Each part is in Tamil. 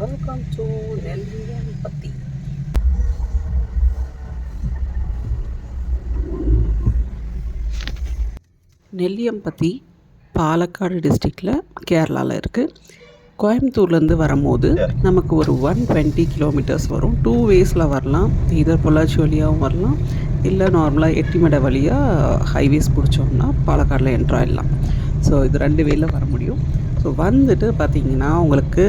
Welcome to Nelliyampathy. நெல்லியம்பதி பாலக்காடு டிஸ்ட்ரிக்டில் கேரளாவில் இருக்குது. கோயம்புத்தூர்லேருந்து வரும்போது நமக்கு ஒரு 120 கிலோமீட்டர்ஸ் வரும். 2 வேஸில் வரலாம். இதர் பொள்ளாச்சி வழியாகவும் வரலாம், இல்லை நார்மலாக எட்டிமடை வழியாக ஹைவேஸ் பிடிச்சோம்னா பாலக்காடில் என்ட்ரு ஆகிடலாம். ஸோ இது 2 வேயில் வர முடியும். ஸோ வந்துட்டு பார்த்திங்கன்னா உங்களுக்கு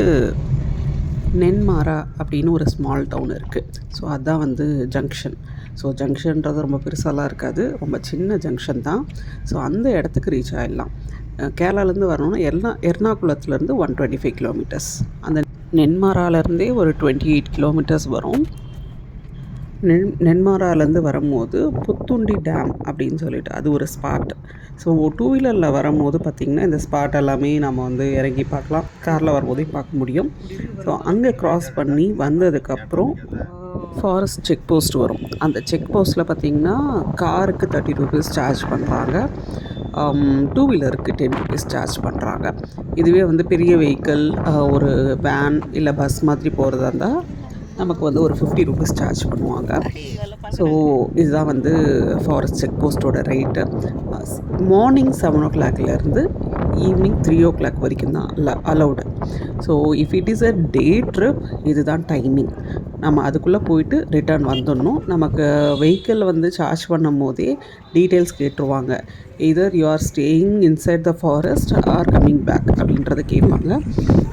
நென்மாரா அப்படின்னு ஒரு ஸ்மால் டவுன் இருக்குது. ஸோ அதுதான் வந்து ஜங்ஷன். ஸோ ஜங்ஷன்றது ரொம்ப பெருசாலாம் இருக்காது, ரொம்ப சின்ன ஜங்ஷன் தான். ஸோ அந்த இடத்துக்கு ரீச் ஆகிடலாம். கேரளாலேருந்து வரணும்னா எர்ணாகுளத்துலேருந்து 125 கிலோமீட்டர்ஸ். அந்த நென்மாராலேருந்தே ஒரு 28 கிலோமீட்டர்ஸ் வரும். நென்மாராலேருந்து வரும்போது புத்துண்டி டேம் அப்படின்னு சொல்லிட்டு அது ஒரு ஸ்பாட். ஸோ 2 வீலரில் வரும்போது பார்த்திங்கன்னா இந்த ஸ்பாட் எல்லாமே நம்ம வந்து இறங்கி பார்க்கலாம், காரில் வரும்போதையும் பார்க்க முடியும். ஸோ அங்கே க்ராஸ் பண்ணி வந்ததுக்கப்புறம் ஃபாரஸ்ட் செக் போஸ்ட் வரும். அந்த செக் போஸ்ட்டில் பார்த்திங்கன்னா காருக்கு 30 ருபீஸ் சார்ஜ் பண்ணுறாங்க, 2 வீலருக்கு 10 ருபீஸ் சார்ஜ் பண்ணுறாங்க. இதுவே வந்து பெரிய வெஹிக்கிள், ஒரு வேன் இல்லை பஸ் மாதிரி போகிறதா இருந்தால் நமக்கு வந்து ஒரு 50 ருபீஸ் சார்ஜ் பண்ணுவாங்க. ஸோ இதுதான் வந்து ஃபாரஸ்ட் செக் போஸ்ட்டோட ரேட்டு. மார்னிங் 7 o'clockலேருந்து ஈவினிங் 3 o'clock வரைக்கும் தான் allowed. So if it is a day trip இதுதான் டைமிங். நம்ம அதுக்குள்ளே போயிட்டு ரிட்டர்ன் வந்துடணும். நமக்கு வெஹிக்கிள் வந்து சார்ஜ் பண்ணும் போதே டீட்டெயில்ஸ் கேட்டுருவாங்க. Either you are staying inside the forest or coming back அப்படின்றத கேட்பாங்க.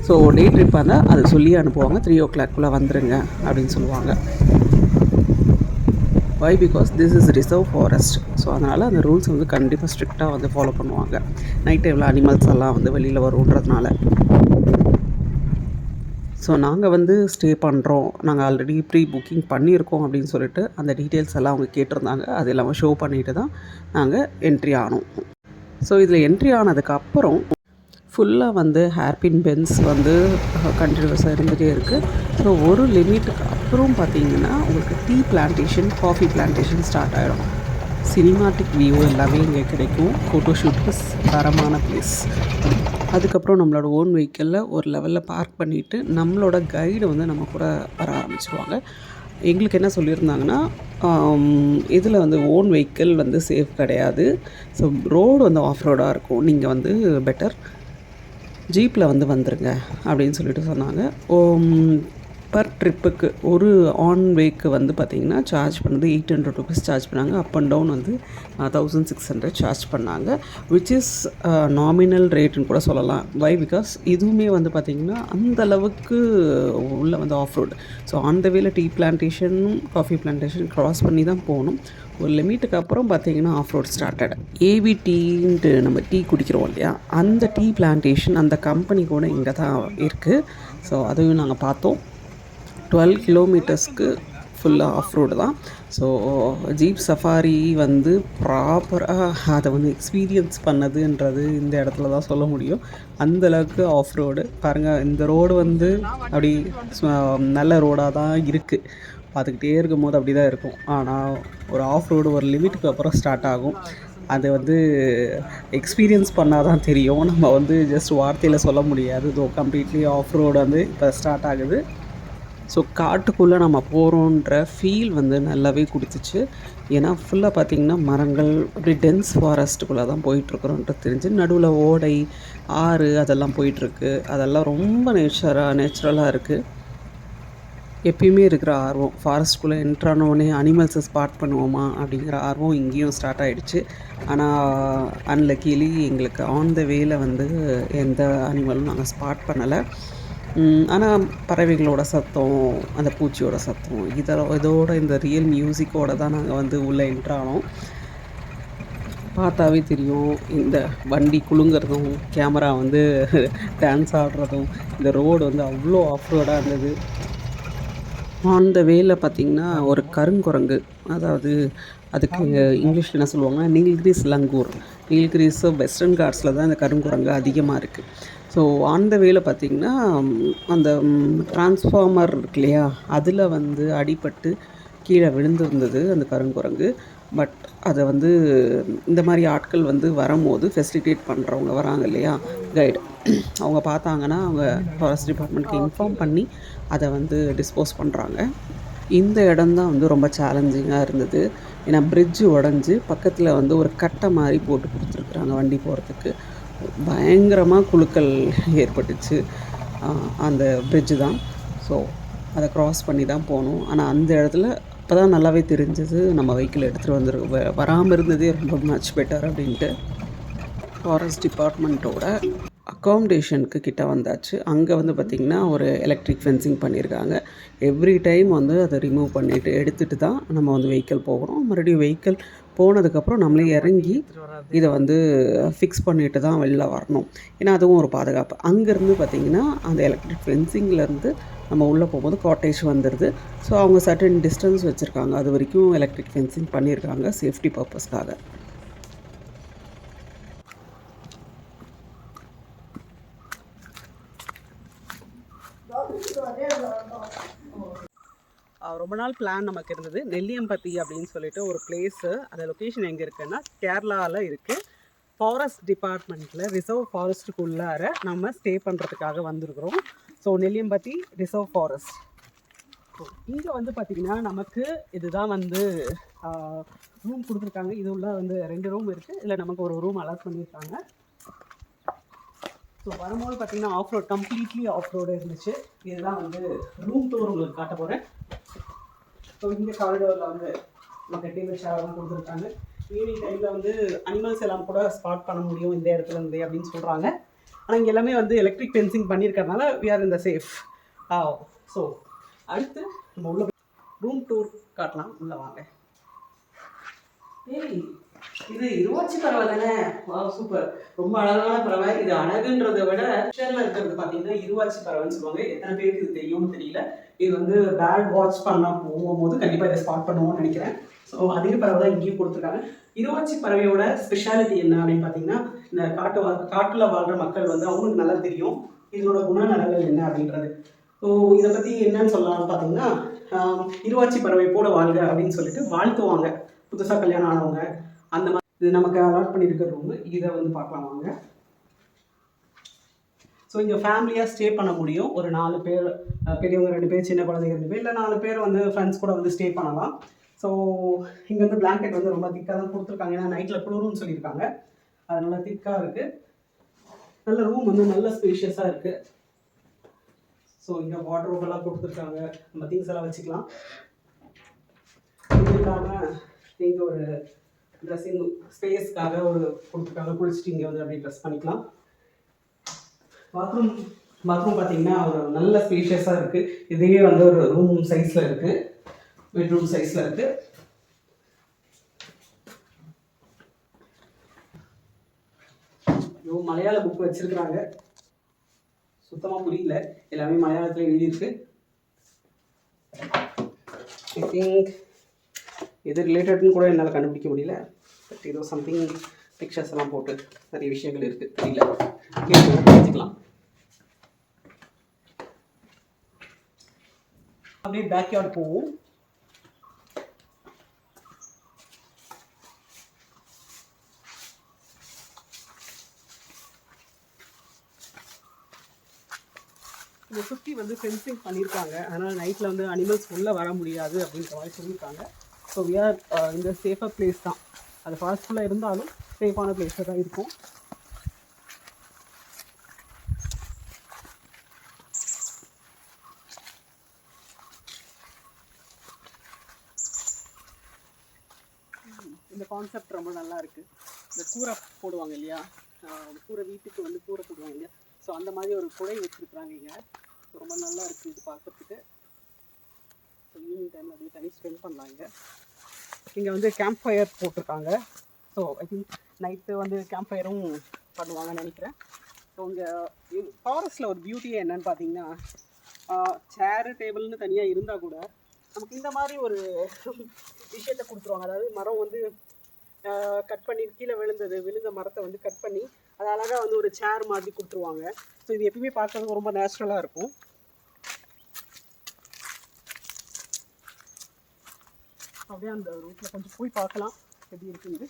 ஸோ டே ட்ரிப்பாக இருந்தால் அதை சொல்லி அனுப்புவாங்க, 3 o'clock வந்துடுங்க அப்படின்னு சொல்லுவாங்க. Why because this is reserve forest. So அதனால் அந்த ரூல்ஸ் வந்து கண்டிப்பாக ஸ்ட்ரிக்டாக வந்து ஃபாலோ பண்ணுவாங்க. நைட் டைமில் அனிமல்ஸ் எல்லாம் வந்து வெளியில் வருன்றதுனால. ஸோ நாங்கள் வந்து ஸ்டே பண்ணுறோம், நாங்கள் ஆல்ரெடி ப்ரீ புக்கிங் பண்ணியிருக்கோம் அப்படின்னு சொல்லிட்டு அந்த டீட்டெயில்ஸ் எல்லாம் அவங்க கேட்டிருந்தாங்க. அது இல்லாமல் ஷோ பண்ணிட்டு தான் நாங்கள் என்ட்ரி ஆனோம். ஸோ இதில் என்ட்ரி ஆனதுக்கப்புறம் ஃபுல்லாக வந்து ஹேர்பின் பென்ஸ் வந்து கண்டினியூஸாக இருந்துகிட்டே இருக்குது. ஸோ ஒரு லிமிட்டுக்கு அப்புறம் பார்த்திங்கன்னா உங்களுக்கு tea plantation, coffee plantation start ஆகிடும். சினிமாட்டிக் வியூ எல்லாமே இங்கே கிடைக்கும். ஃபோட்டோஷூட்டுக்கு தரமான ப்ளேஸ். அதுக்கப்புறம் நம்மளோட ஓன் வெஹிக்கிளில் ஒரு லெவலில் பார்க் பண்ணிவிட்டு நம்மளோட கைடு வந்து நம்ம கூட வர ஆரம்பிச்சிருவாங்க. எங்களுக்கு என்ன சொல்லியிருந்தாங்கன்னா, இதில் வந்து ஓன் வெஹிக்கிள் வந்து சேஃப் கிடையாது, ஸோ ரோடு வந்து ஆஃப் ரோடாக இருக்கும், நீங்கள் வந்து பெட்டர் ஜீப்பில் வந்து வந்துடுங்க அப்படின்னு சொல்லிட்டு சொன்னாங்க. பர் ட்ரிப்புக்கு ஒரு ஆன் வேக்கு வந்து பார்த்திங்கன்னா சார்ஜ் பண்ணது 800 ருபீஸ் சார்ஜ் பண்ணாங்க. அப் அண்ட் டவுன் வந்து 1600 சார்ஜ் பண்ணாங்க. விச் இஸ் நாமினல் ரேட்டுன்னு கூட சொல்லலாம். வை பிகாஸ் இதுவுமே வந்து பார்த்திங்கன்னா அந்தளவுக்கு உள்ளே வந்து ஆஃப் ரோடு. ஸோ அந்த வேல டீ பிளான்டேஷனும் காஃபி பிளான்டேஷன் க்ராஸ் பண்ணி தான் போகணும். ஒரு லிமிட்டுக்கு அப்புறம் பார்த்திங்கன்னா ஆஃப் ரோட் ஸ்டார்டட். ஏவி டீன்ட்டு நம்ம டீ குடிக்கிறோம் இல்லையா, அந்த டீ பிளான்டேஷன் அந்த கம்பெனி கூட இங்கே தான் இருக்குது. ஸோ அதையும் நாங்கள் பார்த்தோம். 12 கிலோமீட்டர்ஸ்க்கு ஃபுல்லாக ஆஃப் ரோடு தான். ஸோ ஜீப் சஃபாரி வந்து ப்ராப்பராக அதை வந்து எக்ஸ்பீரியன்ஸ் பண்ணதுன்றது இந்த இடத்துல தான் சொல்ல முடியும். அந்தளவுக்கு ஆஃப் ரோடு பாருங்கள். இந்த ரோடு வந்து அப்படி நல்ல ரோடாக தான் இருக்குது. பார்த்துக்கிட்டே இருக்கும் போது அப்படி தான் இருக்கும். ஆனால் ஒரு ஆஃப் ரோடு ஒரு லிமிட்டுக்கு அப்புறம் ஸ்டார்ட் ஆகும். அது வந்து எக்ஸ்பீரியன்ஸ் பண்ணால் தான் தெரியும். நம்ம வந்து ஜஸ்ட் வார்த்தையில் சொல்ல முடியாது. இதோ கம்ப்ளீட்லி ஆஃப் ரோடு வந்து இப்போ ஸ்டார்ட் ஆகுது. ஸோ காட்டுக்குள்ளே நம்ம போகிறோன்ற ஃபீல் வந்து நல்லாவே கொடுத்துச்சு. ஏன்னா ஃபுல்லாக பார்த்திங்கன்னா மரங்கள், அப்படி டென்ஸ் ஃபாரஸ்ட்டுக்குள்ளே தான் போயிட்டுருக்குறோன்றது தெரிஞ்சு. நடுவில் ஓடை, ஆறு அதெல்லாம் போயிட்டுருக்கு. அதெல்லாம் ரொம்ப நேச்சுரலாக இருக்குது. எப்பயுமே இருக்கிற ஆர்வம், ஃபாரஸ்ட்குள்ளே என்ட்ரானோடனே அனிமல்ஸை ஸ்பாட் பண்ணுவோமா அப்படிங்கிற ஆர்வம் இங்கேயும் ஸ்டார்ட் ஆகிடுச்சு. ஆனால் அன்லக்கிலி எங்களுக்கு ஆன் த வேல வந்து எந்த அனிமலும் நாங்கள் ஸ்பாட் பண்ணலை. ஆனால் பறவைகளோட சத்தம், அந்த பூச்சியோட சத்தம், இதோட இந்த ரியல் மியூசிக்கோடு தான் நாங்கள் வந்து உள்ளே என்ட்ரானோம். பார்த்தாவே தெரியும் இந்த வண்டி குலுங்கிறதும், கேமரா வந்து டான்ஸ் ஆடுறதும். இந்த ரோடு வந்து அவ்வளோ ஆஃப் ரோடாக இருந்தது. ஆன் த வேல பார்த்திங்கன்னா ஒரு கருங்குரங்கு, அதாவது அதுக்கு இங்கிலீஷில் என்ன சொல்லுவாங்கன்னா நீல்கிரிஸ் லங்கூர். நீல்கிரிஸ் வெஸ்டர்ன் காட்ஸில் தான் இந்த கருங்குரங்கு அதிகமாக இருக்குது. ஸோ அந்த வேல பார்த்திங்கன்னா அந்த டிரான்ஸ்ஃபார்மர் இருக்கு இல்லையா, அதில் வந்து அடிபட்டு கீழே விழுந்திருந்தது அந்த கருங்குரங்கு. பட் அதை வந்து இந்த மாதிரி ஆட்கள் வந்து வரும்போது ஃபெசிலிட்டேட் பண்ணுறவங்க வராங்க இல்லையா, கைடு, அவங்க பார்த்தாங்கன்னா அவங்க ஃபாரஸ்ட் டிபார்ட்மெண்ட்க்கு இன்ஃபார்ம் பண்ணி அதை வந்து டிஸ்போஸ் பண்ணுறாங்க. இந்த இடம் தான் வந்து ரொம்ப சேலஞ்சிங்காக இருந்தது. ஏன்னா பிரிட்ஜு உடஞ்சி பக்கத்தில் வந்து ஒரு கட்டை மாதிரி போட்டு கொடுத்துருக்குறாங்க வண்டி போகிறதுக்கு. பயங்கரமாக குலுக்கல் ஏற்பட்டுச்சு. அந்த பிரிட்ஜு தான். ஸோ அதை க்ராஸ் பண்ணி தான் போகணும். ஆனால் அந்த இடத்துல அப்போ தான் நல்லாவே தெரிஞ்சது நம்ம வெஹிக்கிள் எடுத்துகிட்டு வராமல் இருந்ததே ரொம்ப மச் பெட்டர் அப்படின்ட்டு. ஃபாரஸ்ட் டிபார்ட்மெண்ட்டோட அக்காமடேஷனுக்கு கிட்ட வந்தாச்சு. அங்கே வந்து பார்த்திங்கன்னா ஒரு எலக்ட்ரிக் ஃபென்சிங் பண்ணியிருக்காங்க. எவ்ரி டைம் வந்து அதை ரிமூவ் பண்ணிவிட்டு எடுத்துகிட்டு தான் நம்ம வந்து வெஹிக்கிள் போகிறோம். மறுபடியும் வெஹிக்கிள் போனதுக்கப்புறம் நம்மளே இறங்கி இதை வந்து ஃபிக்ஸ் பண்ணிட்டு தான் வெளில வரணும். ஏன்னா அதுவும் ஒரு பாதுகாப்பு. அங்கேருந்து பார்த்திங்கன்னா அந்த எலக்ட்ரிக் ஃபென்சிங்லேருந்து நம்ம உள்ளே போகும்போது காட்டேஜ் வந்துடுது. ஸோ அவங்க சர்டன் டிஸ்டன்ஸ் வச்சுருக்காங்க. அது வரைக்கும் எலக்ட்ரிக் ஃபென்சிங் பண்ணியிருக்காங்க சேஃப்டி பர்பஸ்க்காக. ரொம்ப நாள் பிளான் நமக்கு இருந்தது. நெல்லியம்பதி அப்படின்னு சொல்லிட்டு ஒரு பிளேஸு. அந்த லொக்கேஷன் எங்கே இருக்குன்னா கேரளாவில் இருக்குது. ஃபாரஸ்ட் டிபார்ட்மெண்ட்டில் ரிசர்வ் ஃபாரஸ்ட்டுக்குள்ளார நம்ம ஸ்டே பண்ணுறதுக்காக வந்திருக்கிறோம். So Nelliyampathy reserve forest. So இங்கே வந்து பார்த்திங்கன்னா நமக்கு இதுதான் வந்து ரூம் கொடுத்துருக்காங்க. இது உள்ள வந்து 2 ரூம் இருக்குது. இதில் நமக்கு ஒரு ரூம் அலாட் பண்ணியிருக்காங்க. ஸோ வரும்போது பார்த்திங்கன்னா off road, completely off road இருந்துச்சு. இதுதான் வந்து ரூம் டூர் உங்களுக்கு காட்ட போகிறேன். ஸோ இந்த காரிடோரில் வந்து நமக்கு டேபிள் சேரெல்லாம் கொடுத்துருக்காங்க. ஈவினிங் டைமில் வந்து அனிமல்ஸ் எல்லாம் கூட ஸ்பாட் பண்ண முடியும் இந்த இடத்துல இருந்து அப்படின்னு சொல்கிறாங்க. ஆனால் இங்கே எல்லாமே வந்து எலக்ட்ரிக் ஃபென்சிங் பண்ணியிருக்கறனால we are in the safe. So அடுத்து நம்ம உள்ள ரூம் டூர் காட்டலாம். உள்ளே வாங்க. ஏய், இது இருவாச்சி பறவை தானே? சூப்பர், ரொம்ப அழகான பறவை. இது அழகுன்றதை விட பிக்சர்ல இருக்கிறது பார்த்தீங்கன்னா இருவாச்சி பறவைன்னு சொல்லுவாங்க. எத்தனை பேருக்கு இது தெரியும்னு தெரியல. இது வந்து பேர்ட் வாட்ச் பண்ண போகும்போது கண்டிப்பாக இதை ஸ்பாட் பண்ணுவோம்னு நினைக்கிறேன். ஸோ அதே பறவை தான் இங்கேயும் கொடுத்துருக்காங்க. இருவாச்சி பறவையோட ஸ்பெஷாலிட்டி என்ன அப்படின்னு பார்த்தீங்கன்னா, இந்த காட்டில் வாழ்கிற மக்கள் வந்து அவங்களுக்கு நல்லா தெரியும் இதனோட குணநலங்கள் என்ன அப்படின்றது. ஸோ இதை பற்றி என்னன்னு சொல்லலாம்னு பார்த்தீங்கன்னா, இருவாச்சி பறவை போல வாழ்க அப்படின்னு சொல்லிட்டு வாழ்த்துவாங்க புதுசாக கல்யாணம் ஆனவங்க. அந்த மாதிரி இது நமக்கு அலாட் பண்ணியிருக்கிற ரூமு. இதை வந்து பார்க்கலாம் வாங்க. ஸோ இங்கே ஃபேமிலியாக ஸ்டே பண்ண முடியும். ஒரு 4 பேர், பெரியவங்க 2 பேர், சின்ன குழந்தைங்க 2 பேர், இல்லை 4 பேர் வந்து ஃப்ரெண்ட்ஸ் கூட வந்து ஸ்டே பண்ணலாம். ஸோ இங்கே வந்து பிளாங்கெட் வந்து ரொம்ப திக்காக தான் கொடுத்துருக்காங்க. ஏன்னா நைட்டில் குளிரும்னு சொல்லியிருக்காங்க. அது நல்லா திக்காக இருக்குது. நல்ல ரூம் வந்து நல்ல ஸ்பேஷியஸாக இருக்குது. ஸோ இங்கே வார்ட்ரோபெல்லாம் கொடுத்துருக்காங்க. நம்ம திங்ஸ் எல்லாம் வச்சுக்கலாம். இது இல்லாமல் இங்கே ஒரு ட்ரெஸ்ஸிங் ஸ்பேஸ்க்காக ஒரு கொடுத்துருக்காங்க. குளிச்சுட்டு இங்கே வந்து அப்படியே ட்ரெஸ் பண்ணிக்கலாம். பாத்ரூம் பார்த்தீங்கன்னா ஒரு நல்ல ஸ்பேஷியஸாக இருக்குது. இதுவே வந்து ஒரு ரூம் சைஸில் இருக்குது, பெட்ரூம் சைஸில் இருக்குது. மலையாள புக் வச்சுருக்குறாங்க. சுத்தமாக புரியல, எல்லாமே மலையாளத்தில் எழுதியிருக்கு. ஐ திங்க் எது ரிலேட்டட்னு கூட என்னால் கண்டுபிடிக்க முடியல. பட் ஏதோ சம்திங் பிக்சர்ஸ் எல்லாம் போட்டு நிறைய விஷயங்கள் இருக்குது, தெரியல. தெரிஞ்சுக்கலாம். அப்படியே பேக்யார்டு போவோம். இதை சுற்றி வந்து ஃபென்சிங் பண்ணியிருக்காங்க. அதனால் நைட்டில் வந்து அனிமல்ஸ் உள்ளே வர முடியாது அப்படின்ற மாதிரி சொல்லியிருக்காங்க. ஸோ வி ஆர் இந்த சேஃபர் பிளேஸ் தான். அது ஃபாஸ்ட்ஃபுல்லாக இருந்தாலும் சேஃபான பிளேஸில் தான் இருக்கும். இந்த கான்செப்ட் ரொம்ப நல்லா இருக்குது. இந்த கூரை போடுவாங்க இல்லையா, கூரை வீட்டுக்கு வந்து கூரை போடுவாங்க இல்லையா, ஸோ அந்த மாதிரி ஒரு குடை வச்சுருக்குறாங்க இங்கே. ரொம்ப நல்லா இருக்குது இது பார்க்குறதுக்கு. ஸோ ஈவினிங் டைமில் அப்படியே டைம் ஸ்பெண்ட் பண்ணலாம். இங்கே வந்து கேம்ப் ஃபயர் போட்டிருக்காங்க. ஸோ ஐ திங்க் நைட்டு வந்து கேம்ப் ஃபயரும் பண்ணுவாங்கன்னு நினைக்கிறேன். ஸோ இங்கே ஃபாரஸ்ட்டில் ஒரு பியூட்டியே என்னன்னு பார்த்தீங்கன்னா, சேரு டேபிள்னு தனியாக இருந்தால் கூட நமக்கு இந்த மாதிரி ஒரு விஷயத்தை கொடுத்துருவாங்க. அதாவது மரம் வந்து கட் பண்ணி கீழே விழுந்த மரத்தை வந்து கட் பண்ணி அது அழகாக வந்து ஒரு சேர் மாதிரி கொடுத்துருவாங்க. ஸோ இது எப்பயுமே பார்க்கறதுக்கு ரொம்ப நேச்சுரலாக இருக்கும். அப்படியே அந்த ரூட்டில் கொஞ்சம் போய் பார்க்கலாம் எப்படி இருக்குங்க.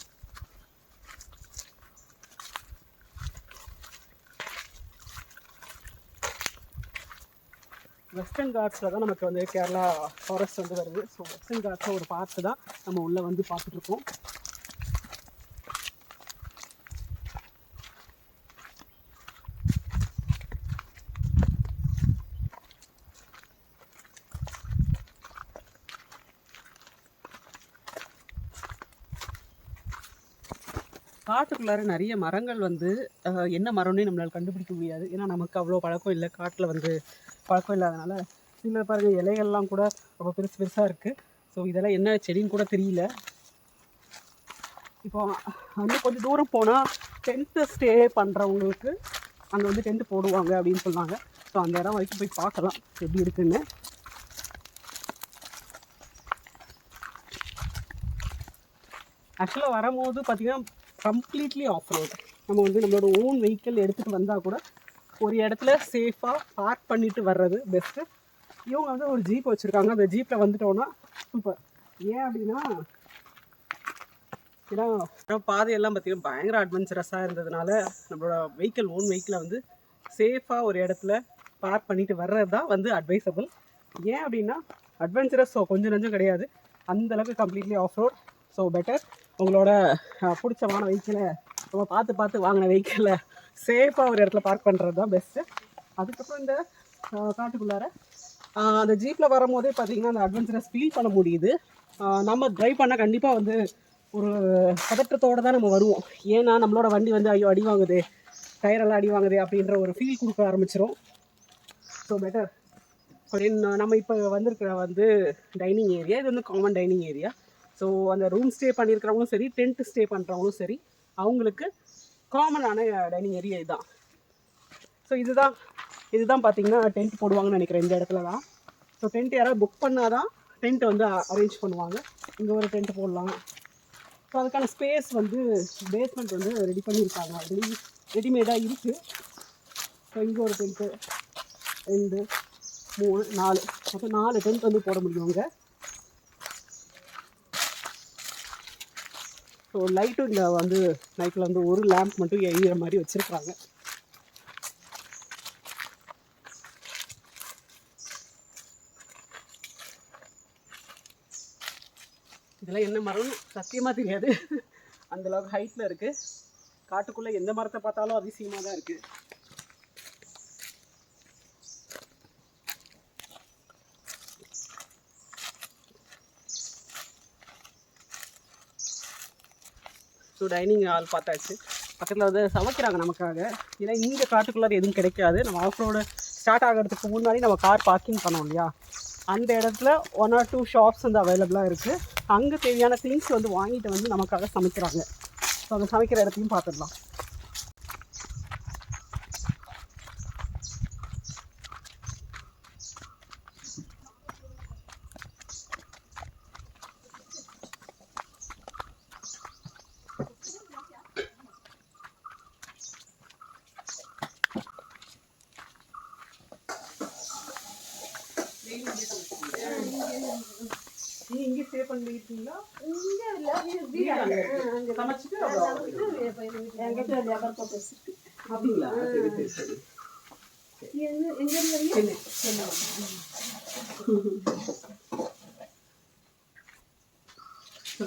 வெஸ்டர்ன் காட்ஸில் தான் நமக்கு வந்து கேரளா ஃபாரஸ்ட் வந்து வருது. ஸோ வெஸ்டர்ன் காட்ஸை ஒரு பார்த்து தான் நம்ம உள்ளே வந்து பார்த்துட்ருக்கோம். காட்டுக்குள்ளார நிறைய மரங்கள் வந்து என்ன மரம்னே நம்மளால் கண்டுபிடிக்க முடியாது. ஏன்னா நமக்கு அவ்வளோ பழக்கம் இல்லை, காட்டில் வந்து பழக்கம் இல்லாதனால. சில பாருங்கள் இலைகள்லாம் கூட ரொம்ப பெருசு பெருசாக இருக்குது. ஸோ இதெல்லாம் என்ன செடின்னு கூட தெரியல. இப்போ வந்து கொஞ்சம் தூரம் போனால் டென்ட்டு ஸ்டே பண்ணுறவங்களுக்கு அங்கே வந்து டென்ட்டு போடுவாங்க அப்படின்னு சொன்னாங்க. ஸோ அந்த இடம் வரைக்கும் போய் பார்க்கலாம் எப்படி இருக்குன்னு. ஆக்சுவலாக வரும்போது பார்த்திங்கன்னா கம்ப்ளீட்லி ஆஃப் ரோடு. நம்ம வந்து நம்மளோட ஓன் வெஹிக்கிள் எடுத்துகிட்டு வந்தால் கூட ஒரு இடத்துல சேஃபாக பார்க் பண்ணிவிட்டு வர்றது பெஸ்ட்டு. இவங்க வந்து ஒரு ஜீப் வச்சுருக்காங்க. அந்த ஜீப்பில் வந்துட்டோன்னா சூப்பர். ஏன் அப்படின்னா ஏன்னா பாதையெல்லாம் பார்த்திங்கன்னா பயங்கர அட்வென்ச்சரஸாக இருந்ததுனால நம்மளோட வெஹிக்கிள் ஓன் வெஹிக்கிளை வந்து சேஃபாக ஒரு இடத்துல பார்க் பண்ணிவிட்டு வர்றது தான் வந்து அட்வைசபிள். ஏன் அப்படின்னா அட்வென்ச்சரஸ் கொஞ்சம் நஞ்சம் கிடையாது, அந்தளவுக்கு completely of road. So better உங்களோட பிடிச்சமான வெஹிக்கிளை நம்ம பார்த்து வாங்கின வெஹிக்கிளை சேஃபாக ஒரு இடத்துல பார்க் பண்ணுறது தான் பெஸ்ட்டு. அதுக்கப்புறம் இந்த காட்டுக்குள்ளார அந்த ஜீப்பில் வரும்போதே பார்த்திங்கன்னா அந்த அட்வென்ச்சரஸ் ஃபீல் பண்ண முடியுது. நம்ம ட்ரைவ் பண்ணால் கண்டிப்பாக வந்து ஒரு பதற்றத்தோடு தான் நம்ம வருவோம். ஏன்னா நம்மளோட வண்டி வந்து ஐயோ அடி வாங்குது, டயரெல்லாம் அடி வாங்குது அப்படின்ற ஒரு ஃபீல் கொடுக்க ஆரம்பிச்சிடும். So better. நம்ம இப்போ வந்திருக்கிற வந்து டைனிங் ஏரியா, இது வந்து காமன் டைனிங் ஏரியா. ஸோ அந்த ரூம் ஸ்டே பண்ணியிருக்கிறவங்களும் சரி, டென்ட் ஸ்டே பண்ணுறவங்களும் சரி, அவங்களுக்கு காமனான டைனிங் ஏரியா இதுதான். ஸோ இதுதான் பார்த்திங்கன்னா டென்ட் போடுவாங்கன்னு நினைக்கிறேன் இந்த இடத்துல தான். ஸோ டென்ட் யாராவது புக் பண்ணால் தான் டென்ட் வந்து அரேஞ்ச் பண்ணுவாங்க. இங்கே ஒரு டென்ட் போடலாம். ஸோ அதுக்கான ஸ்பேஸ் வந்து பேஸ்மெண்ட் வந்து ரெடி பண்ணியிருக்காங்க, ரெடிமேடாக இருக்குது. ஸோ இங்கே ஒரு டென்ட்டு 2 3 4 மொத்தம் 4 டென்ட் வந்து போட முடியுங்க. ஸோ லைட்டும் இந்த வந்து நைட்டில் வந்து ஒரு லேம்ப் மட்டும் எரியிற மாதிரி வச்சுருக்காங்க. இதெல்லாம் என்ன மரம்னு சத்தியமாக தெரியாது, அந்தளவுக்கு ஹைட்டில் இருக்குது. காட்டுக்குள்ளே எந்த மரத்தை பார்த்தாலும் அதிசயமாக தான் இருக்குது. ஸோ டைனிங் ஹால் பார்த்தாச்சு. பக்கத்தில் வந்து சமைக்கிறாங்க நமக்காக. ஏன்னா இங்கே காட்டுக்குள்ளார எதுவும் கிடைக்காது. நம்ம ஆஃப் ரோடு ஸ்டார்ட் ஆகிறதுக்கு முன்னாடி நம்ம கார் பார்க்கிங் பண்ணோம் இல்லையா, அந்த இடத்துல 1 or 2 ஷாப்ஸ் வந்து அவைலபிளாக இருக்குது. அங்கே தேவையான திங்ஸ் வந்து வாங்கிட்டு வந்து நமக்காக சமைக்கிறாங்க. ஸோ அந்த சமைக்கிற இடத்தையும் பார்த்துடலாம். நீ இங்கே ஸ்டே பண்ணிட்டீங்களா? இங்கே இல்லை, வீடு சமைச்சிட்டு எங்கிட்ட வியாபாரம் போட்டு அப்படிங்களா? சரி சரி சரி. எங்கே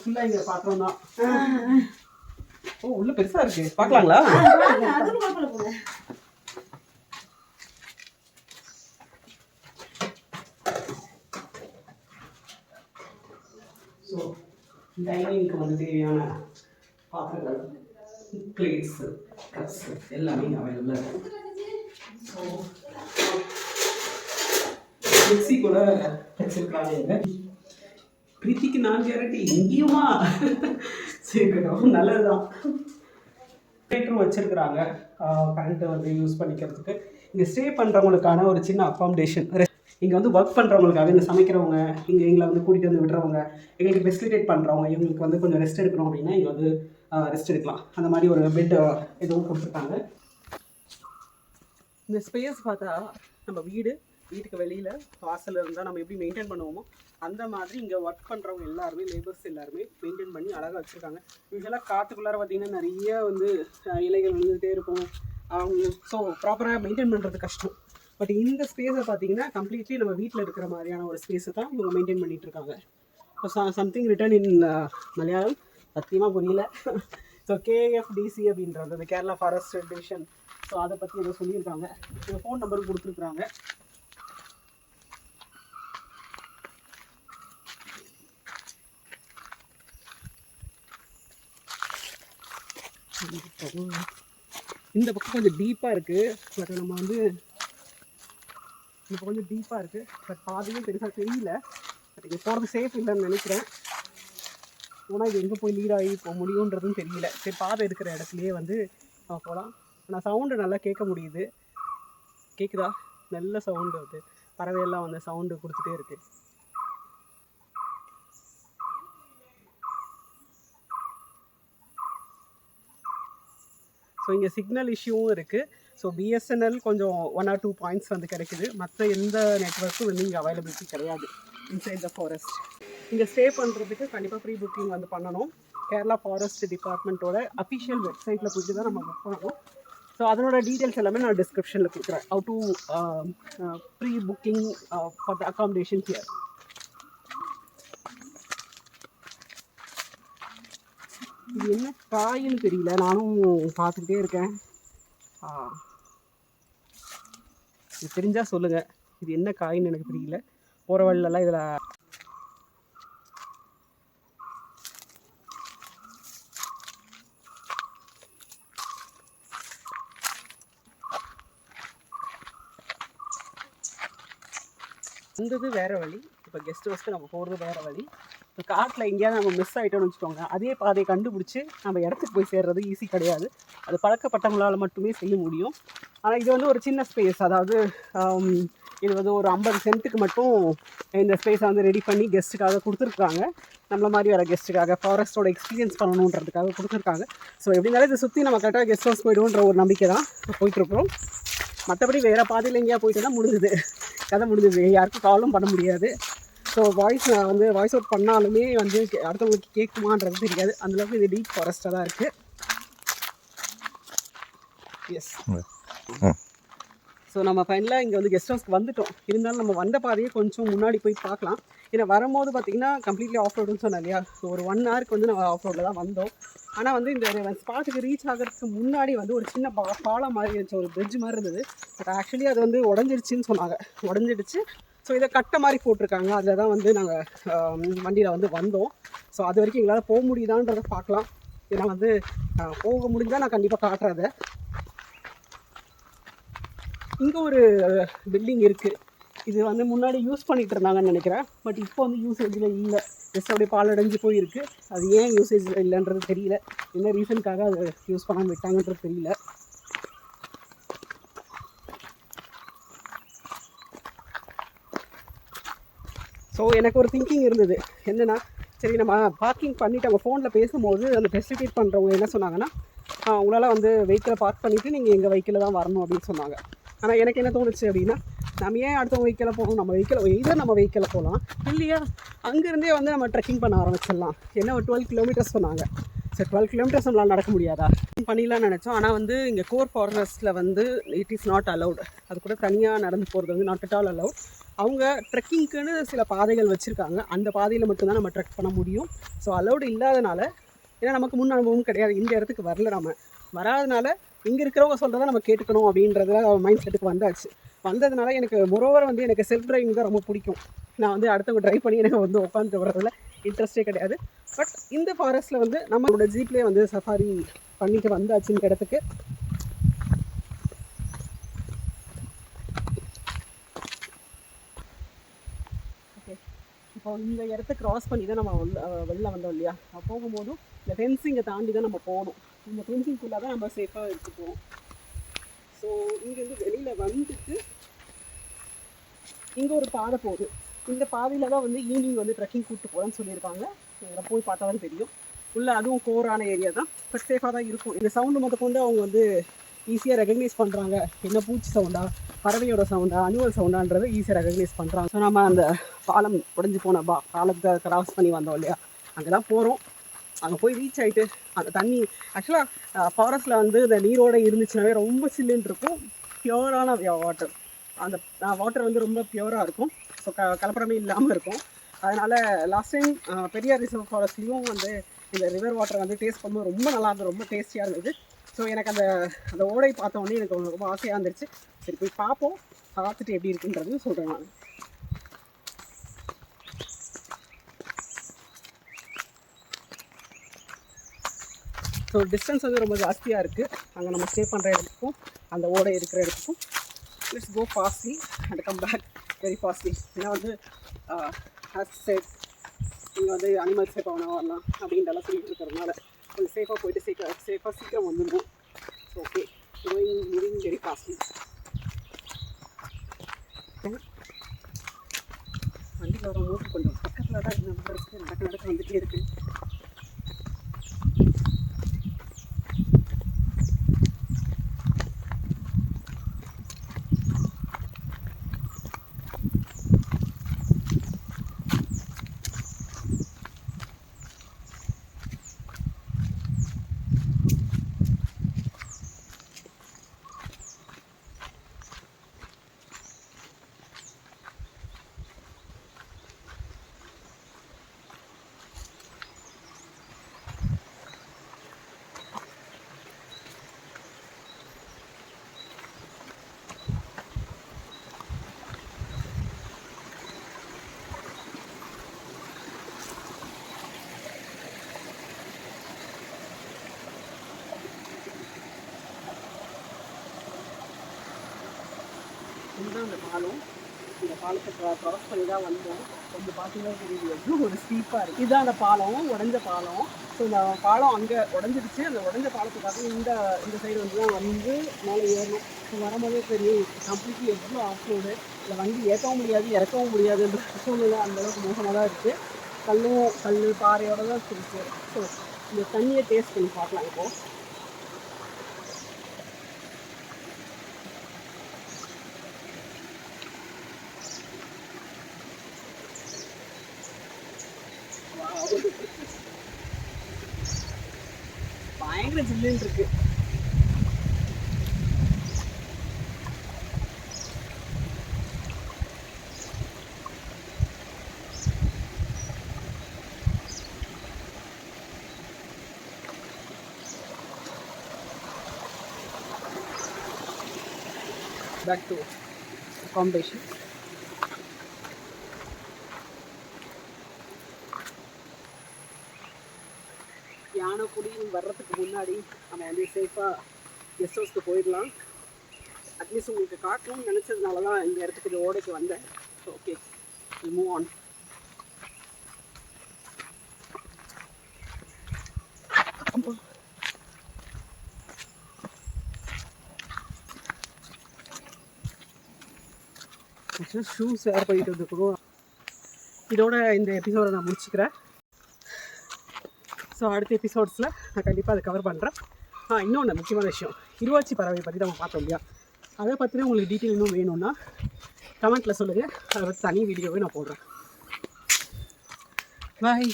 ஃபுல்லாக இங்கே பாத்திரம் தான். ஓ உள்ள பெருசாக இருக்கு, பார்க்கலாங்களா? ஸோ டைனிங்க்கு வந்து தேவையான பாத்திரங்கள், பிளேட்ஸு, கப்ஸு எல்லாமே அவைலபிளாக இருக்குது. ஸோ மிக்ஸி கூட வச்சுருக்காங்க. பிரீத்திக்கு நான் கேரண்டி எங்கேயுமா சேர்க்கணும், நல்லது தான். தேட்டரும் வச்சுருக்குறாங்க கரண்ட்டு வந்து யூஸ் பண்ணிக்கிறதுக்கு. இங்கே ஸ்டே பண்ணுறவங்களுக்கான ஒரு சின்ன அக்காமடேஷன். இங்கே வந்து ஒர்க் பண்ணுறவங்களுக்காக, இந்த சமைக்கிறவங்க, இங்கே எங்களை வந்து கூட்டிகிட்டு வந்து விடுறவங்க, எங்களுக்கு ஃபெசிலிட்டேட் பண்ணுறவங்க, இவங்களுக்கு வந்து கொஞ்சம் ரெஸ்ட் எடுக்கணும் அப்படின்னா இங்கே வந்து ரெஸ்ட் எடுக்கலாம். அந்த மாதிரி ஒரு பெட் எதுவும் கொடுத்துருக்காங்க. இந்த ஸ்பேஸ் பார்த்தா நம்ம வீடு வீட்டுக்கு வெளியில் வாசல் இருந்தால் நம்ம எப்படி மெயின்டைன் பண்ணுவோமோ அந்த மாதிரி இங்கே ஒர்க் பண்ணுறவங்க எல்லாருமே, லேபர்ஸ் எல்லாருமே மெயின்டைன் பண்ணி அழகாக வச்சுருக்காங்க. யூஸ்வலாக காட்டுக்குள்ளார பார்த்திங்கன்னா நிறைய வந்து இலைகள் விழுந்துகிட்டே இருக்கும். அவங்க ஸோ ப்ராப்பராக மெயின்டைன் பண்ணுறது கஷ்டம். பட் இந்த ஸ்பேஸை பார்த்தீங்கன்னா கம்ப்ளீட்லி நம்ம வீட்டில் இருக்கிற மாதிரியான ஒரு ஸ்பேஸை தான் இவங்க மெயின்டைன் பண்ணிகிட்டு இருக்காங்க. So something written in Malayalam, சத்தியமாக புரியல. ஸோ கேஎஃப்டிசி அப்படின்றது அந்த கேரளா ஃபாரஸ்ட் டிவிஷன். ஸோ அதை பற்றி ஏதோ சொல்லியிருக்காங்க. இந்த ஃபோன் நம்பரும் கொடுத்துருக்குறாங்க. இந்த பக்கம் கொஞ்சம் டீப்பாக இருக்குது. பட் நம்ம வந்து இப்போ கொஞ்சம் டீப்பாக இருக்குது. பட் பாதையும் பெருசாக தெரியல. பட் இங்கே போகிறது சேஃப் இல்லைன்னு நினைக்கிறேன். ஆனால் இது எங்கே போய் லீட் ஆகி போக முடியுன்றதும் தெரியல. சரி, பாதை இருக்கிற இடத்துலையே வந்து நம்ம போகலாம். ஆனால் சவுண்டு நல்லா கேட்க முடியுது. கேட்குதா? நல்ல சவுண்டு வந்து பறவையெல்லாம் வந்து சவுண்டு கொடுத்துட்டே இருக்குது. ஸோ இங்கே சிக்னல் இஷ்யூவும் இருக்குது. ஸோ பிஎஸ்என்எல் கொஞ்சம் 1 or 2 பாயிண்ட்ஸ் வந்து கிடைக்குது. மற்ற எந்த நெட்வொர்க்கும் வந்து இங்கே அவைலபிலிட்டி கிடையாது இன்சைட் த ஃபாரஸ்ட். இங்கே ஸ்டே பண்ணுறதுக்கு கண்டிப்பாக ப்ரீ புக்கிங் வந்து பண்ணணும். கேரளா ஃபாரஸ்ட் டிபார்ட்மெண்ட்டோட அஃபிஷியல் வெப்சைட்டில் போய்ட்டு தான் நம்ம புக் பண்ணணும். ஸோ அதனோட டீட்டெயில்ஸ் எல்லாமே நான் டிஸ்கிரிப்ஷனில் கொடுக்குறேன். How to pre booking for the accommodation here. இது என்ன காயின்னு தெரியல, நானும் பார்த்துக்கிட்டே இருக்கேன். இது தெரிஞ்சால் சொல்லுங்கள். இது என்ன காயின்னு எனக்கு தெரியல. போகிற வழிலெல்லாம் இதில் வந்தது வேறு வழி. இப்போ கெஸ்ட் ஹவுஸ்க்கு நம்ம போகிறது வேறு வழி. இப்போ காட்டில் எங்கேயாவது நம்ம மிஸ் ஆகிட்டோன்னு வச்சுக்கோங்க, அதே பாதையை கண்டுபிடிச்சி நம்ம இடத்துக்கு போய் சேர்றது ஈஸி கிடையாது. அது பழக்கப்பட்டவங்களால் மட்டுமே செய்ய முடியும். ஆனால் இது வந்து ஒரு சின்ன ஸ்பேஸ். அதாவது இது வந்து ஒரு 50 சென்ட்டுக்கு மட்டும் இந்த ஸ்பேஸை வந்து ரெடி பண்ணி கெஸ்ட்டுக்காக கொடுத்துருக்காங்க. நம்மள மாதிரி வர கெஸ்ட்டுக்காக, ஃபாரஸ்ட்டோட எக்ஸ்பீரியன்ஸ் பண்ணணுன்றதுக்காக கொடுத்துருக்காங்க. ஸோ எப்படினாலும் இதை சுற்றி நம்ம கரெக்டாக கெஸ்ட் ஹவுஸ் போய்டுவோன்ற ஒரு நம்பிக்கை தான் போயிட்டுருக்கோம். மற்றபடி வேறு பாதையில் எங்கேயா போயிட்டு தான் முடிஞ்சுது, கதை முடிஞ்சுது. யாருக்கும் காலும் பண்ண முடியாது. ஸோ வாய்ஸ் அவுட் பண்ணாலுமே வந்து அடுத்தவங்களுக்கு கேட்குமான்றது தெரியாது. அந்தளவுக்கு இது டீப் ஃபாரஸ்ட்டாக தான் இருக்குது. எஸ். ஸோ நம்ம ஃபைனலாக இங்கே வந்து கெஸ்ட் ஹவுஸ்க்கு வந்துட்டோம். இருந்தாலும் நம்ம வந்த பாதையே கொஞ்சம் முன்னாடி போய் பார்க்கலாம். ஏன்னா வரும்போது பார்த்திங்கன்னா கம்ப்ளீட்லி ஆஃப் ரோடுன்னு சொன்னேன் இல்லையா. ஸோ ஒரு 1 ஹவருக்கு வந்து நம்ம ஆஃப் ரோடில் தான் வந்தோம். ஆனால் வந்து இந்த ஸ்பாட்டுக்கு ரீச் ஆகிறதுக்கு முன்னாடி வந்து ஒரு சின்ன பாலம் மாதிரி இருந்துச்சு, ஒரு பிரிட்ஜ் மாதிரி இருந்தது. பட் ஆக்சுவலி அது வந்து உடஞ்சிடுச்சின்னு சொன்னாங்க. உடஞ்சிடுச்சு. ஸோ இதை கட்டை மாதிரி போட்டிருக்காங்க. அதில் தான் வந்து நாங்கள் வண்டியில் வந்து வந்தோம். ஸோ அது வரைக்கும் எங்களால் போக முடியுதான்றதை பார்க்கலாம். ஏன்னா வந்து போக முடிஞ்சால் நான் கண்டிப்பாக காட்டுறேன் அதை. இங்கே ஒரு பில்டிங் இருக்குது. இது வந்து முன்னாடி யூஸ் பண்ணிகிட்டு இருந்தாங்கன்னு நினைக்கிறேன். பட் இப்போ வந்து யூசேஜில் இல்லை. ஜஸ்ட் அப்படியே பாலடைஞ்சு போயிருக்கு. அது ஏன் யூசேஜில் இல்லைன்றது தெரியல. என்ன ரீசனுக்காக அதை யூஸ் பண்ணாமல் விட்டாங்கன்றது தெரியல. ஸோ எனக்கு ஒரு திங்கிங் இருந்தது என்னென்னா, சரி நம்ம பார்க்கிங் பண்ணிவிட்டு அவங்க ஃபோனில் பேசும்போது அந்த ஃபெசிலிட்டேட் பண்ணுறவங்க என்ன சொன்னாங்கன்னா, உங்களால் வந்து வெஹிக்கிளை பார்க் பண்ணிவிட்டு நீங்கள் எங்கள் வெஹிக்கிளில் தான் வரணும் அப்படின்னு சொன்னாங்க. ஆனால் எனக்கு என்ன தோணுச்சு அப்படின்னா, நம்ம ஏன் அடுத்தவங்க வெஹிக்கிளில் போகணும், நம்ம வெஹிக்கிளில் போகலாம் இல்லையா, அங்கேருந்தே வந்து நம்ம ட்ரெக்கிங் பண்ண ஆரம்பிச்சிடலாம். என்ன ஒரு 12 கிலோமீட்டர்ஸ் சொன்னாங்க. சரி, 12 கிலோமீட்டர்ஸ் நம்மளால் நடக்க முடியாதா பண்ணிடலாம்னு நினச்சோம். ஆனால் வந்து இங்கே கோர் ஃபாரஸ்ட்டில் வந்து இட் இஸ் நாட் அலவுட். அது கூட தனியாக நடந்து போகிறது வந்து நாட் அட் ஆல் அலவுட். அவங்க ட்ரெக்கிங்க்குன்னு சில பாதைகள் வச்சுருக்காங்க. அந்த பாதையில் மட்டும்தான் நம்ம ட்ரெக் பண்ண முடியும். ஸோ அலவுடு இல்லாதனால, ஏன்னா நமக்கு முன் அனுபவம் கிடையாது, இந்த இடத்துக்கு வரல, நம்ம வராதனால இங்கே இருக்கிறவங்க சொல்கிறத நம்ம கேட்டுக்கணும் அப்படின்றத மைண்ட் செட்டுக்கு வந்ததுனால எனக்கு மொரோவர் வந்து எனக்கு செல்ஃப் டிரைவிங் தான் ரொம்ப பிடிக்கும். நான் வந்து அடுத்தவங்க ட்ரைவ் பண்ணி எனக்கு வந்து உட்காந்து வர்றதில் இன்ட்ரெஸ்டே கிடையாது. பட் இந்த ஃபாரஸ்ட்டில் வந்து நம்மளோட ஜீப்லேயே வந்து சஃபாரி பண்ணிட்டு வந்தாச்சு இந்த இடத்துக்கு. ஓகே, இப்போ இந்த இடத்த க்ராஸ் பண்ணி தான் நம்ம வெளில வந்தோம் இல்லையா. போகும்போதும் இந்த ஃபென்சிங்கை தாண்டி தான் நம்ம போகணும். இந்த ஃபென்சிங்குள்ளே தான் நம்ம சேஃபாக எடுத்து போவோம். ஸோ இங்கேருந்து வெளியில் வந்துட்டு இங்கே ஒரு பாதை போகுது. இந்த பாதையில் தான் வந்து ஈவினிங் வந்து ட்ரெக்கிங் கூப்பிட்டு போகலான்னு சொல்லியிருக்காங்க. இதில் போய் பார்த்தா தான் தெரியும். உள்ளே அதுவும் கோரான ஏரியா தான், பட் சேஃபாக தான் இருக்கும். இந்த சவுண்டு கொண்டு அவங்க வந்து ஈஸியாக ரெகக்னைஸ் பண்ணுறாங்க. என்ன பூச்சி சவுண்டா பறவையோட சவுண்டா அனிமல் சவுண்டான்றது ஈஸியாக ரெகக்னைஸ் பண்ணுறாங்க. ஸோ நம்ம அந்த பாலம் உடஞ்சி போன பாலத்தை கிராஸ் பண்ணி வந்தோம் இல்லையா, அங்கே தான் போகிறோம். அங்கே போய் ரீச் ஆகிட்டு அந்த தண்ணி ஆக்சுவலாக ஃபாரஸ்ட்டில் வந்து இந்த நீரோட இருந்துச்சுனாவே ரொம்ப சில்லுன்னு இருக்கும், பியூரான வாட்டர். அந்த வாட்டர் வந்து ரொம்ப பியூராக இருக்கும். ஸோ கலப்படமே இல்லாமல் இருக்கும். அதனால் லாஸ்ட் டைம் பெரியார் ரிசர்வ் ஃபாரஸ்ட்லேயும் வந்து இந்த ரிவர் வாட்டர் வந்து டேஸ்ட் பண்ணும்போது ரொம்ப நல்லா இருந்தது, ரொம்ப டேஸ்டியாக இருந்தது. ஸோ எனக்கு அந்த ஓடை பார்த்தோன்னே எனக்கு ரொம்ப ஆசையாக இருந்துச்சு. சரி போய் பார்ப்போம், பார்த்துட்டு எப்படி இருக்குன்றது சொல்கிறேன் நான். ஸோ டிஸ்டன்ஸ் வந்து ரொம்ப ஜாஸ்தியாக இருக்குது அங்கே நம்ம ஸ்டே பண்ணுற இடத்துக்கும் அந்த ஓடை இருக்கிற இடத்துக்கும். Let's go fastly and come back very fastly. ஏன்னா வந்து செட் இங்கே வந்து அனிமல்ஸ் சேஃபாக வேணா வரலாம் அப்படின்றலாம் சொல்லிட்டு இருக்கிறதுனால கொஞ்சம் சேஃபாக போயிட்டு சீக்கிரம் வந்துடும். So okay, moving very fastly. வண்டியில் வர மூட்டு கொஞ்சம் பக்கத்தில் தான் இந்த மாதிரி இருக்குது, நடக்க வந்துகிட்டே இருக்குது. இதுதான் அந்த பாலம். இந்த பாலத்தை க்ராஸ் பண்ணி தான் வந்தோம். கொஞ்சம் பார்த்தீங்கன்னா தெரியுது எவ்வளோ ஒரு ஸ்டீப்பாக இருக்குது. இதுதான் அந்த பாலம், உடஞ்ச பாலம். ஸோ இந்த பாலம் அங்கே உடஞ்சிடுச்சு. அந்த உடஞ்ச பாலத்துக்காக இந்த சைடு வந்து தான் வந்து மேலே ஏறணும். ஸோ வரும்போதே தெரியும் கம்ப்ளீட்லி எவ்வளோ ஆஃப் ரோடு. இல்லை வண்டி ஏற்றவும் முடியாது இறக்கவும் முடியாதுன்ற சூழ்நிலை அந்தளவுக்கு மோசமாக தான் இருக்குது. கல் பாறையோடு தான் இருக்குது. ஸோ இந்த தண்ணியை டேஸ்ட் பண்ணி பார்க்கலாம் இப்போது. பயங்கர ஜில்லுன்னு இருக்கு. Back to accommodation. யானை குடியும் வர்றதுக்கு முன்னாடி நம்ம வந்து சேஃபாக கெஸ்ட் ஹவுஸ்க்கு போயிடலாம். அட்லீஸ்ட் உங்களுக்கு காட்டணும்னு நினச்சதுனால தான் இந்த இடத்துக்கு இது ஓடைக்கு வந்தேன். Okay, move on. ஆக்சுவலாக ஷூஸ் வேறு போயிட்டு வந்துருக்கணும். இதோட இந்த எபிசோடை நான் முடிச்சுக்கிறேன். ஸோ அடுத்த எபிசோட்ஸில் நான் கண்டிப்பாக அதை கவர் பண்ணுறேன். இன்னொன்று முக்கியமான விஷயம், இருவாச்சி பறவை பற்றி நம்ம பார்த்தோம் இல்லையா, அதை பற்றின உங்களுக்கு டீட்டெயில் இன்னும் வேணும்னா கமெண்ட்டில் சொல்லுங்கள். அதை பற்றி தனி வீடியோவே நான் போடுறேன். பாய்.